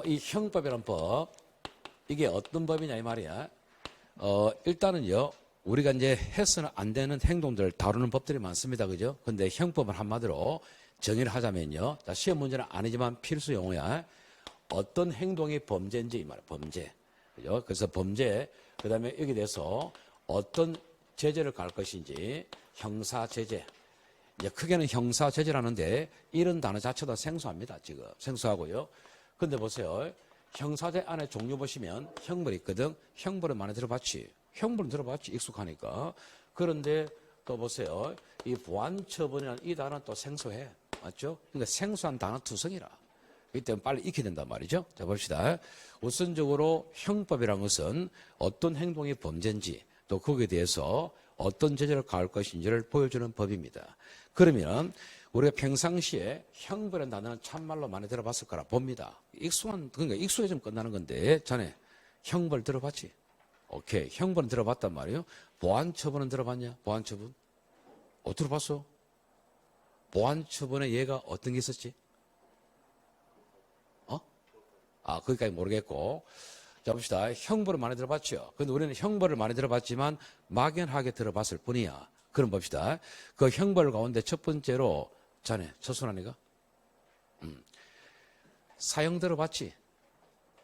이 형법이라는 법, 이게 어떤 법이냐 이 말이야. 일단은요, 우리가 이제 해서는 안 되는 행동들을 다루는 법들이 많습니다. 그죠? 근데 형법은 한마디로 정의를 하자면요. 자, 시험 문제는 아니지만 필수 용어야. 어떤 행동이 범죄인지 이 말이야. 범죄. 그죠? 그래서 범죄, 그 다음에 여기 대해서 어떤 제재를 갈 것인지 형사제재. 이제 크게는 형사제재라는데 이런 단어 자체도 생소합니다. 지금 생소하고요. 근데 보세요. 형사제 안에 종류 보시면 형벌이 있거든. 형벌은 많이 들어봤지. 형벌은 들어봤지. 익숙하니까. 그런데 또 보세요. 이 보완처분이라는 이 단어는 또 생소해. 맞죠? 그러니까 생소한 단어 투성이라. 이 때문에 빨리 익혀야 된단 말이죠. 자, 봅시다. 우선적으로 형법이라는 것은 어떤 행동이 범죄인지 또 거기에 대해서 어떤 제재를 가할 것인지를 보여주는 법입니다. 그러면 우리가 평상시에 형벌이라는 단어는 참말로 많이 들어봤을 거라 봅니다. 그러니까 익숙해지면 끝나는 건데, 자네 형벌 들어봤지? 오케이. 형벌은 들어봤단 말이에요. 보완처분은 들어봤냐? 보완처분? 들어봤어? 보완처분에 얘가 어떤 게 있었지? 거기까지 모르겠고. 자, 봅시다. 형벌을 많이 들어봤죠. 근데 우리는 형벌을 많이 들어봤지만 막연하게 들어봤을 뿐이야. 그럼 봅시다. 그 형벌 가운데 첫 번째로, 자네, 첫순환이가? 사형 들어봤지?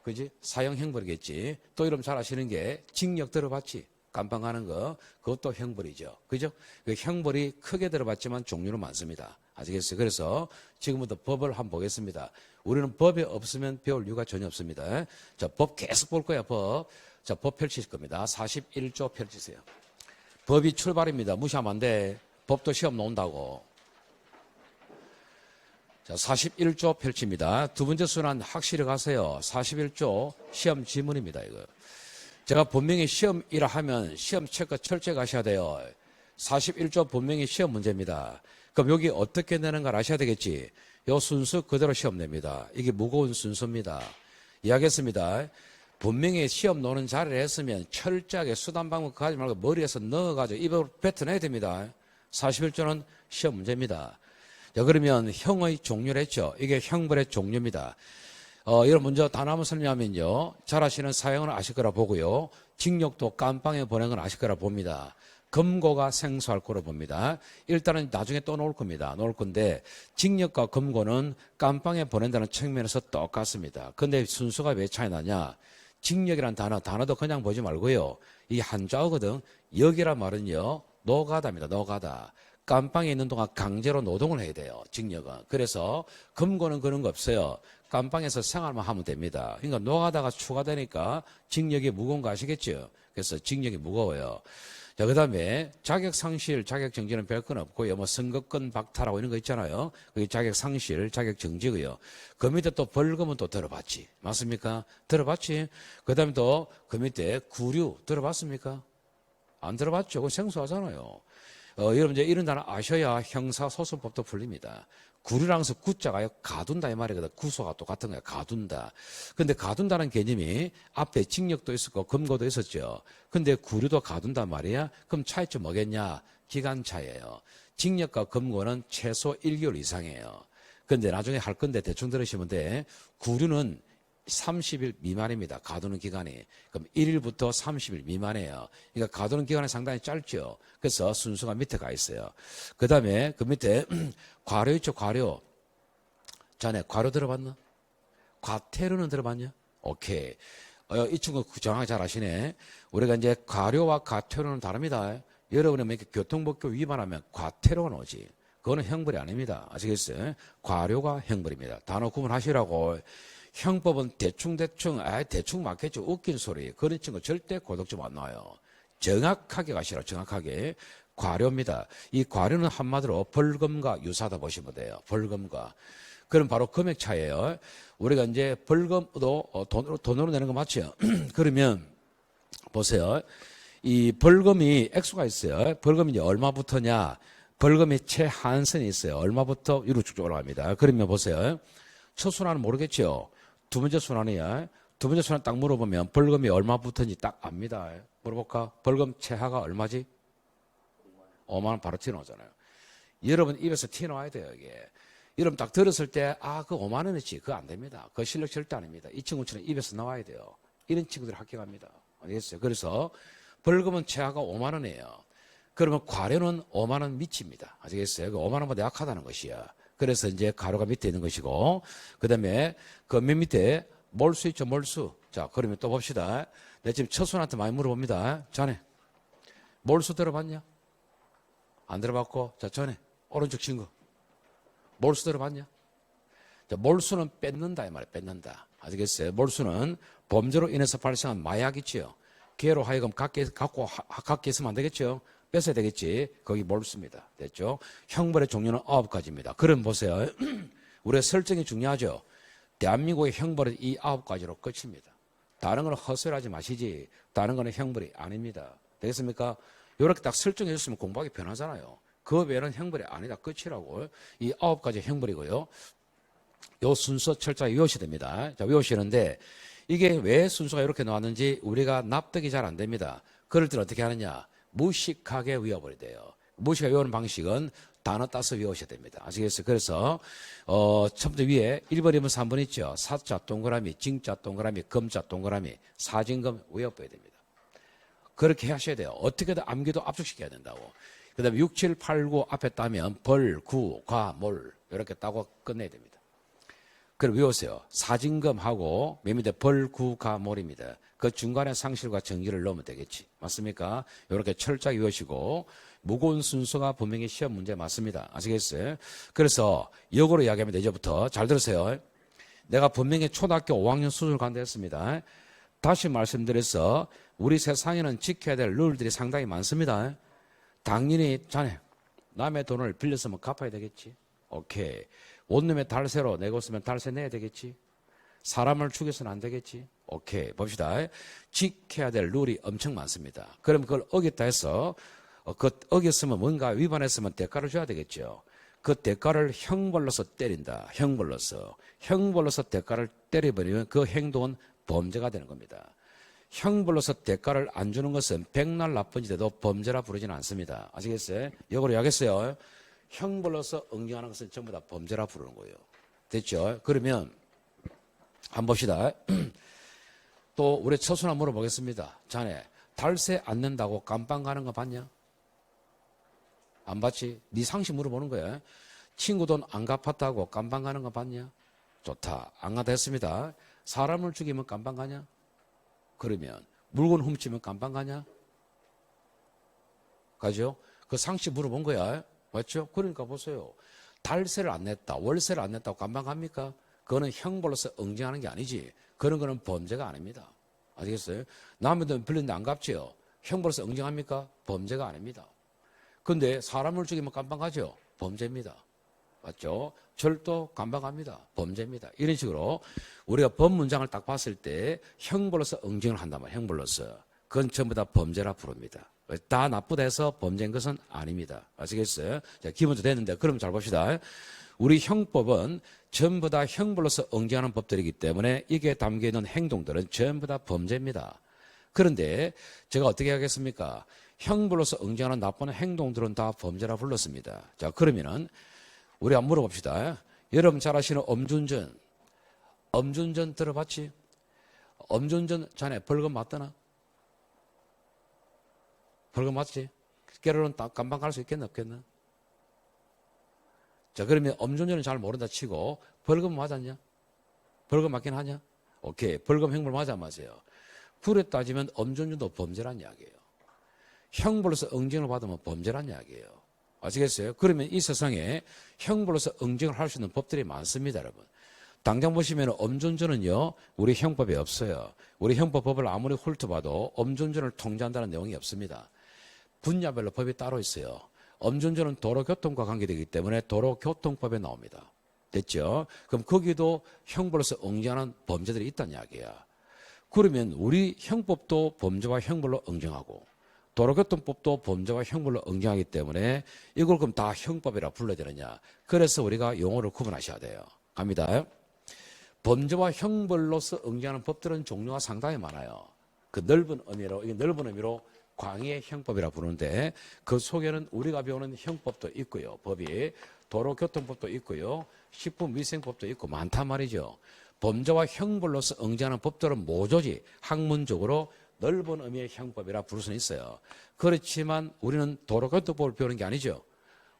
그지? 사형 형벌이겠지. 또 이러면 잘 아시는 게 징역 들어봤지? 깜빵하는 거. 그것도 형벌이죠. 그죠? 그 형벌이 크게 들어봤지만 종류는 많습니다. 아시겠어요? 그래서 지금부터 법을 한번 보겠습니다. 우리는 법이 없으면 배울 이유가 전혀 없습니다. 자, 법 계속 볼 거야, 법. 자, 법 펼치실 겁니다. 41조 펼치세요. 법이 출발입니다. 무시하면 안 돼. 법도 시험 나온다고. 자, 41조 펼칩니다. 두 번째 순환 확실히 가세요. 41조 시험 지문입니다, 이거. 제가 분명히 시험이라 하면 시험 체크 철저히 가셔야 돼요. 41조 분명히 시험 문제입니다. 그럼 여기 어떻게 내는가 아셔야 되겠지. 요 순수 그대로 시험 냅니다. 이게 무거운 순서입니다. 이해하겠습니다. 분명히 시험 노는 자리를 했으면 철저하게 수단 방법 가지 말고 머리에서 넣어가지고 입으로 뱉어내야 됩니다. 41조는 시험 문제입니다. 자, 그러면 형의 종류를 했죠. 이게 형벌의 종류입니다. 이런 문제 단어 한번 설명하면요. 잘 아시는 사형은 아실 거라 보고요. 징역도 깜빵에 보낸 건 아실 거라 봅니다. 검거가 생소할 거로 봅니다. 일단은 나중에 또 나올 겁니다. 나올 건데 징역과 검거는 깜빵에 보낸다는 측면에서 똑같습니다. 근데 순서가 왜 차이 나냐? 징역이라는 단어도 그냥 보지 말고요. 이 한자어거든. 역이란 말은요. 노가다입니다. 노가다. 깜빵에 있는 동안 강제로 노동을 해야 돼요. 징역은. 그래서 검거는 그런 거 없어요. 깜빵에서 생활만 하면 됩니다. 그러니까 노가다가 추가되니까 징역이 무거운 거 아시겠죠? 그래서 징역이 무거워요. 자, 그 다음에 자격상실, 자격정지는 별건 없고요. 뭐 선거권 박탈하고 이런 거 있잖아요. 그게 자격상실, 자격정지고요. 그 밑에 또 벌금은 또 들어봤지. 맞습니까? 들어봤지? 그 다음에 또 그 밑에 구류 들어봤습니까? 안 들어봤죠? 그거 생소하잖아요. 여러분 이제 이런 단어 아셔야 형사소송법도 풀립니다. 구류라는 것은 구자가요 가둔다 이 말이거든. 구소가 똑같은 거야. 가둔다. 근데 가둔다는 개념이 앞에 징역도 있었고 검거도 있었죠. 근데 구류도 가둔단 말이야. 그럼 차이점 뭐겠냐? 기간 차이예요. 징역과 검거는 최소 1개월 이상이에요. 근데 나중에 할 건데 대충 들으시면 돼. 구류는 30일 미만입니다. 가두는 기간이. 그럼 1일부터 30일 미만이에요. 그러니까 가두는 기간이 상당히 짧죠. 그래서 순서가 밑에 가 있어요. 그 다음에 그 밑에 과료 있죠. 과료. 자네 과료 들어봤나? 과태료는 들어봤냐? 오케이. 이 친구 정확하게 잘 아시네. 우리가 이제 과료와 과태료는 다릅니다. 여러분이 이렇게 교통법규 위반하면 과태료가 나오지. 그거는 형벌이 아닙니다. 아시겠어요? 과료가 형벌입니다. 단어 구분하시라고. 형법은 대충 맞겠죠. 웃긴 소리. 그런 친구 절대 고독점 안 나와요. 정확하게 가시라. 정확하게. 과료입니다. 이 과료는 한마디로 벌금과 유사하다 보시면 돼요. 벌금과. 그럼 바로 금액 차이예요. 우리가 이제 벌금도 돈으로 내는 거 맞죠? 그러면 보세요. 이 벌금이 액수가 있어요. 벌금이 이제 얼마부터냐? 벌금이 최한선이 있어요. 얼마부터? 위로 쭉 올라갑니다. 그러면 보세요. 첫 순환은 모르겠죠? 두 번째 순환이야. 두 번째 순환 딱 물어보면 벌금이 얼마부터인지 딱 압니다. 물어볼까? 벌금 최하가 얼마지? 5만 원 바로 튀어나오잖아요. 여러분 입에서 튀어나와야 돼요, 이게. 이름 딱 들었을 때, 아, 그거 5만 원이지. 그거 안 됩니다. 그 실력 절대 아닙니다. 이 친구처럼 입에서 나와야 돼요. 이런 친구들이 합격합니다. 알겠어요? 그래서 벌금은 최하가 5만 원이에요. 그러면 과료는 5만 원 미치입니다. 아시겠어요? 그 5만 원보다 약하다는 것이야. 그래서 이제 가로가 밑에 있는 것이고, 그 다음에 그 맨 밑에 몰수 있죠, 몰수. 자, 그러면 또 봅시다. 내가 지금 처순한테 많이 물어봅니다. 자네, 몰수 들어봤냐? 안 들어봤고, 자, 전에, 오른쪽 친구. 몰수 들어봤냐? 자, 몰수는 뺏는다, 이 말이에요. 뺏는다. 아시겠어요? 몰수는 범죄로 인해서 발생한 마약이지요. 걔로 하여금 갖게 있으면 안 되겠죠? 뺏어야 되겠지. 거기 몰수입니다. 됐죠? 형벌의 종류는 9가지입니다. 그럼 보세요. 우리의 설정이 중요하죠? 대한민국의 형벌은 이 9가지로 끝입니다. 다른 거는 헛소리하지 마시지. 다른 거는 형벌이 아닙니다. 되겠습니까? 이렇게 딱 설정해 줬으면 공부하기 편하잖아요. 그 외에는 형벌이 아니다. 끝이라고. 이 9가지 형벌이고요. 요 순서 철저히 외우셔야 됩니다. 자, 외우시는데 이게 왜 순서가 이렇게 나왔는지 우리가 납득이 잘 안 됩니다. 그럴 때는 어떻게 하느냐? 무식하게 외워버려야 돼요. 무식하게 외우는 방식은 단어 따서 외우셔야 됩니다. 아시겠어요? 그래서 첫 번째 위에 1번이면 3번 있죠. 사자 동그라미, 징자 동그라미, 금자 동그라미, 사진금 외워버려야 됩니다. 그렇게 하셔야 돼요. 어떻게든 암기도 압축시켜야 된다고. 그 다음에 6, 7, 8, 9 앞에 따면 벌, 구, 과, 몰 이렇게 따고 끝내야 됩니다. 그럼 외우세요. 사진금하고 맨 밑에 벌, 구, 가, 몰입니다. 그 중간에 상실과 정기를 넣으면 되겠지. 맞습니까? 이렇게 철저히 외우시고 무거운 순서가 분명히 시험 문제 맞습니다. 아시겠어요? 그래서 역으로 이야기합니다. 이제부터 잘 들으세요. 내가 분명히 초등학교 5학년 수준을 간다 했습니다. 다시 말씀드려서 우리 세상에는 지켜야 될 룰들이 상당히 많습니다. 당연히 자네 남의 돈을 빌렸으면 갚아야 되겠지. 오케이. 원룸에 달세로 내고 쓰면 달세 내야 되겠지. 사람을 죽여서는 안 되겠지. 오케이. 봅시다. 지켜야 될 룰이 엄청 많습니다. 그럼 그걸 어겼다 해서 그 어겼으면 뭔가 위반했으면 대가를 줘야 되겠죠. 그 대가를 형벌로서 때린다. 형벌로서 대가를 때려버리면 그 행동은 범죄가 되는 겁니다. 형벌로서 대가를 안 주는 것은 백날 나쁜 짓에도 범죄라 부르지는 않습니다. 아시겠어요? 역으로 이야기했어요. 형벌로서 응징하는 것은 전부 다 범죄라 부르는 거예요. 됐죠? 그러면 한번 봅시다. 또 우리 처순아 물어보겠습니다. 자네 달세 안 낸다고 깜빵 가는 거 봤냐? 안 봤지? 네 상식 물어보는 거야. 친구 돈 안 갚았다고 깜빵 가는 거 봤냐? 좋다. 안 가다 했습니다. 사람을 죽이면 깜빵 가냐? 그러면 물건 훔치면 깜빵 가냐? 가죠? 그 상식 물어본 거야. 맞죠? 그러니까 보세요. 달세를 안 냈다, 월세를 안 냈다고 깜빵 갑니까? 그거는 형벌로서 응징하는 게 아니지. 그런 거는 범죄가 아닙니다. 아시겠어요? 남의 돈 빌렸는데 안 갚지요? 형벌로서 응징합니까? 범죄가 아닙니다. 근데 사람을 죽이면 깜빵 가죠? 범죄입니다. 맞죠? 절도 깜빵 갑니다. 범죄입니다. 이런 식으로 우리가 법 문장을 딱 봤을 때 형벌로서 응징을 한단 말이에요. 형벌로서. 그건 전부 다 범죄라 부릅니다. 다 나쁘다 해서 범죄인 것은 아닙니다. 아시겠어요? 자, 기본도 됐는데, 그럼 잘 봅시다. 우리 형법은 전부 다 형벌로서 응징하는 법들이기 때문에 이게 담겨있는 행동들은 전부 다 범죄입니다. 그런데 제가 어떻게 하겠습니까? 형벌로서 응징하는 나쁜 행동들은 다 범죄라 불렀습니다. 자, 그러면은 우리 한번 물어봅시다. 여러분 잘 아시는 엄준전. 엄준전 들어봤지? 엄준전 자네 벌금 맞더나? 벌금 맞지? 깨로는 깜빵 갈 수 있겠나 없겠나? 자, 그러면 엄준전은 잘 모른다 치고 벌금 맞았냐? 벌금 맞긴 하냐? 오케이. 벌금 형벌 맞아 맞아요. 불에 따지면 엄준전도 범죄란 이야기예요. 형벌로서 응징을 받으면 범죄란 이야기예요. 아시겠어요? 그러면 이 세상에 형벌로서 응징을 할 수 있는 법들이 많습니다, 여러분. 당장 보시면 엄준전은요, 우리 형법에 없어요. 우리 형법법을 아무리 훑어봐도 엄준전을 통제한다는 내용이 없습니다. 분야별로 법이 따로 있어요. 엄준전은 도로교통과 관계되기 때문에 도로교통법에 나옵니다. 됐죠? 그럼 거기도 형벌로서 응징하는 범죄들이 있다는 이야기야. 그러면 우리 형법도 범죄와 형벌로 응징하고 도로교통법도 범죄와 형벌로 응징하기 때문에 이걸 그럼 다 형법이라 불러야 되느냐. 그래서 우리가 용어를 구분하셔야 돼요. 갑니다. 범죄와 형벌로서 응징하는 법들은 종류가 상당히 많아요. 그 넓은 의미로, 이게 넓은 의미로 광의의 형법이라 부르는데 그 속에는 우리가 배우는 형법도 있고요. 법이 도로교통법도 있고요. 식품위생법도 있고 많단 말이죠. 범죄와 형벌로서 응징하는 법들은 모조리 학문적으로 넓은 의미의 형법이라 부를 수는 있어요. 그렇지만 우리는 도로교통법을 배우는 게 아니죠.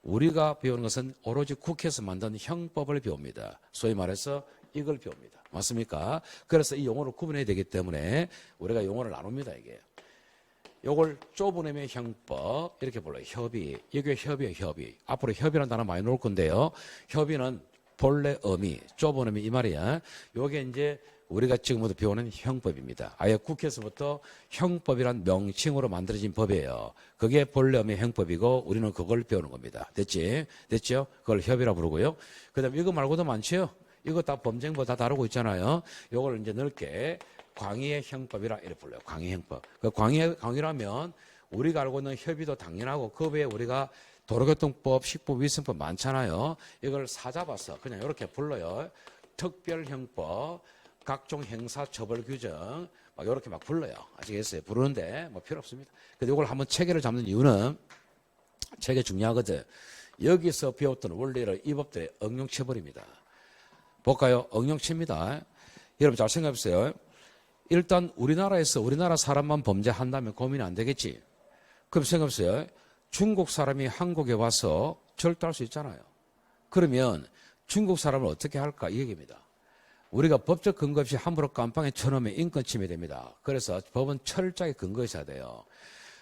우리가 배우는 것은 오로지 국회에서 만든 형법을 배웁니다. 소위 말해서 이걸 배웁니다. 맞습니까? 그래서 이 용어를 구분해야 되기 때문에 우리가 용어를 나눕니다. 이게. 요걸 좁은 의미의 형법 이렇게 불러요. 협의. 이게 협의예요. 협의. 앞으로 협의라는 단어 많이 나올 건데요. 협의는 본래 의미, 좁은 의미 이 말이야. 요게 이제 우리가 지금부터 배우는 형법입니다. 아예 국회에서부터 형법이란 명칭으로 만들어진 법이에요. 그게 본래 의미의 형법이고 우리는 그걸 배우는 겁니다. 됐지? 됐죠? 그걸 협의라 부르고요. 그 다음에 이거 말고도 많죠? 이거 다 범죄행법 다 다루고 있잖아요. 요걸 이제 넓게 광의의 형법이라 이렇게 불러요. 광의 형법. 그 광의라면 우리가 알고 있는 협의도 당연하고 그 외에 우리가 도로교통법, 식품위생법 많잖아요. 이걸 사잡아서 그냥 이렇게 불러요. 특별형법, 각종 형사처벌 규정, 막 이렇게 막 불러요. 아시겠어요? 부르는데 뭐 필요 없습니다. 근데 이걸 한번 체계를 잡는 이유는 체계 중요하거든. 여기서 배웠던 원리를 이 법들에 응용쳐버립니다. 볼까요? 응용칩니다. 여러분 잘 생각해보세요. 일단 우리나라에서 우리나라 사람만 범죄한다면 고민이 안 되겠지. 그럼 생각해보세요. 중국 사람이 한국에 와서 절도할 수 있잖아요. 그러면 중국 사람을 어떻게 할까? 이 얘기입니다. 우리가 법적 근거 없이 함부로 깜빵에 쳐넣으면 인권 침해됩니다. 그래서 법은 철저하게 근거 있어야 돼요.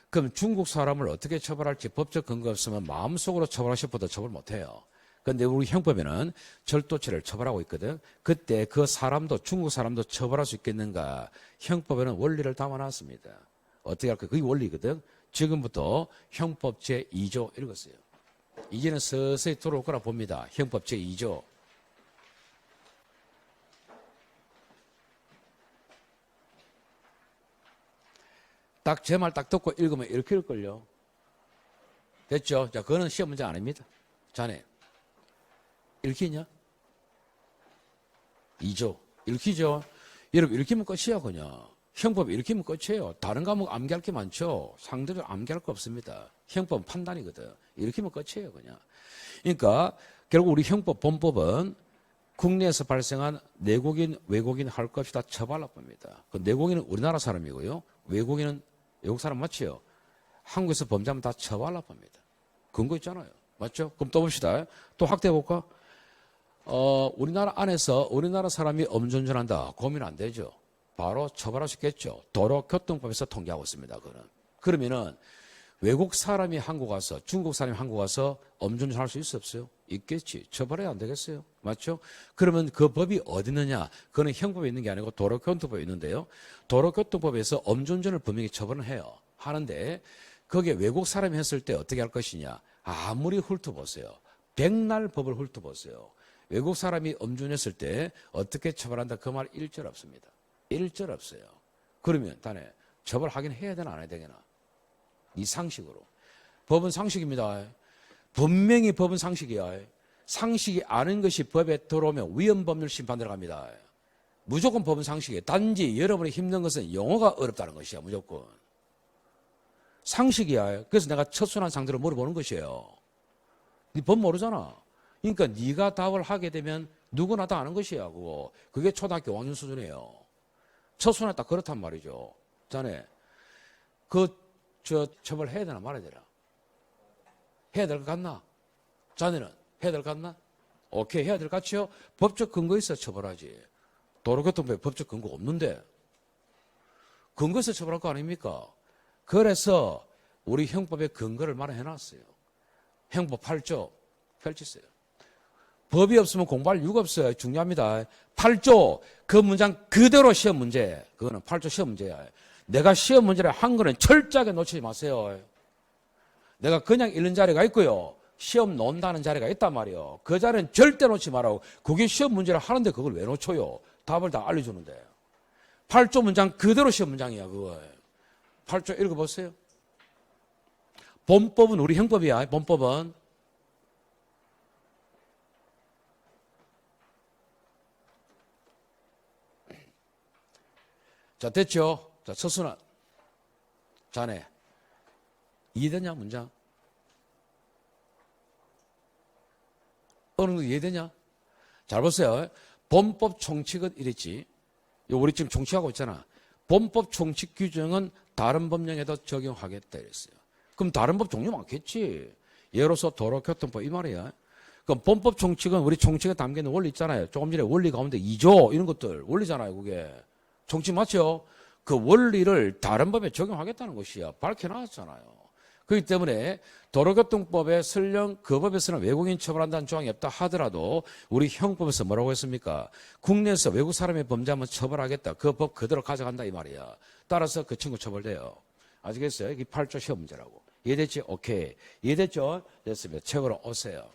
그럼 중국 사람을 어떻게 처벌할지 법적 근거 없으면 마음속으로 처벌하고 싶어도 처벌 못해요. 그런데 우리 형법에는 절도죄를 처벌하고 있거든. 그때 그 사람도 중국 사람도 처벌할 수 있겠는가? 형법에는 원리를 담아놨습니다. 어떻게 할까? 그게 원리거든. 지금부터 형법 제2조 읽었어요. 이제는 서서히 들어올 거라 봅니다. 형법 제2조. 딱 제 말 딱 듣고 읽으면 이렇게 읽을걸요. 됐죠? 자, 그거는 시험 문제 아닙니다. 자네. 읽히냐? 2조. 읽히죠? 여러분, 읽히면 끝이야, 그냥. 형법 읽히면 끝이에요. 다른 과목 암기할 게 많죠? 상대적으로 암기할 거 없습니다. 형법은 판단이거든. 읽히면 끝이에요, 그냥. 그러니까, 결국 우리 형법, 본법은 국내에서 발생한 내국인, 외국인 할 것 없이 다 처벌합니다. 그 내국인은 우리나라 사람이고요. 외국인은 외국 사람 맞지요? 한국에서 범죄하면 다 처벌합니다. 근거 있잖아요. 맞죠? 그럼 또 봅시다. 또 확대해볼까? 우리나라 안에서 우리나라 사람이 음주운전한다. 고민 안 되죠. 바로 처벌할 수 있겠죠. 도로교통법에서 통제하고 있습니다. 그러면은 외국 사람이 한국 와서 중국 사람이 한국 와서 음주운전 할 수 있어 없어요? 있겠지. 처벌해야 안 되겠어요? 맞죠? 그러면 그 법이 어디 있느냐? 그거는 형법에 있는 게 아니고 도로교통법에 있는데요. 도로교통법에서 음주운전을 분명히 처벌을 해요. 하는데 거기에 외국 사람이 했을 때 어떻게 할 것이냐? 아무리 훑어보세요. 백날 법을 훑어보세요. 외국 사람이 음주운전했을 때 어떻게 처벌한다? 그 말 1절 없습니다. 1절 없어요. 그러면 단에 처벌하긴 해야 되나 안 해야 되나? 이 상식으로. 법은 상식입니다. 분명히 법은 상식이야. 상식이 아는 것이 법에 들어오면 위헌법률 심판 들어갑니다. 무조건 법은 상식이에요. 단지 여러분이 힘든 것은 용어가 어렵다는 것이야. 무조건. 상식이야. 그래서 내가 첫순환 상대로 물어보는 것이에요. 네 법 모르잖아. 그러니까 네가 답을 하게 되면 누구나 다 아는 것이야. 그거. 그게 초등학교 5학년 수준이에요. 첫순환 딱 그렇단 말이죠. 자네 처벌해야 되나 말아야 되나? 해야 될 것 같나? 자네는 해야 될 것 같나? 오케이, 해야 될 것 같지요? 법적 근거 있어 처벌하지. 도로교통법에 법적 근거 없는데 근거 있어 처벌할 거 아닙니까? 그래서 우리 형법의 근거를 마련해놨어요. 형법 8조 펼치세요. 법이 없으면 공부할 이유가 없어요. 중요합니다. 8조 그 문장 그대로 시험 문제. 그거는 8조 시험 문제야. 내가 시험 문제를 한 거는 철저하게 놓치지 마세요. 내가 그냥 읽는 자리가 있고요. 시험 논다는 자리가 있단 말이에요. 그 자리는 절대 놓지 말라고. 그게 시험 문제를 하는데 그걸 왜 놓쳐요? 답을 다 알려주는데. 8조 문장 그대로 시험 문장이야. 그거. 8조 읽어보세요. 본법은 우리 형법이야. 본법은. 자, 됐죠? 자, 첫순환. 자네. 이해되냐, 문장? 어느 정도 이해되냐? 잘 보세요. 범법 총칙은 이랬지. 우리 지금 총칙하고 있잖아. 범법 총칙 규정은 다른 법령에도 적용하겠다 이랬어요. 그럼 다른 법 종류 많겠지. 예로서 도로교통법 이 말이야. 그럼 범법 총칙은 우리 총칙에 담겨있는 원리 있잖아요. 조금 전에 원리 가운데 2조 이런 것들 원리잖아요. 그게 총칙 맞죠? 그 원리를 다른 법에 적용하겠다는 것이야. 밝혀놨잖아요. 그렇기 때문에 도로교통법에 설령 그 법에서는 외국인 처벌한다는 조항이 없다 하더라도 우리 형법에서 뭐라고 했습니까? 국내에서 외국 사람이 범죄하면 처벌하겠다. 그 법 그대로 가져간다 이 말이야. 따라서 그 친구 처벌돼요. 아시겠어요? 이게 8조 시험 문제라고. 이해됐지? 오케이. 이해됐죠? 됐습니다. 책으로 오세요.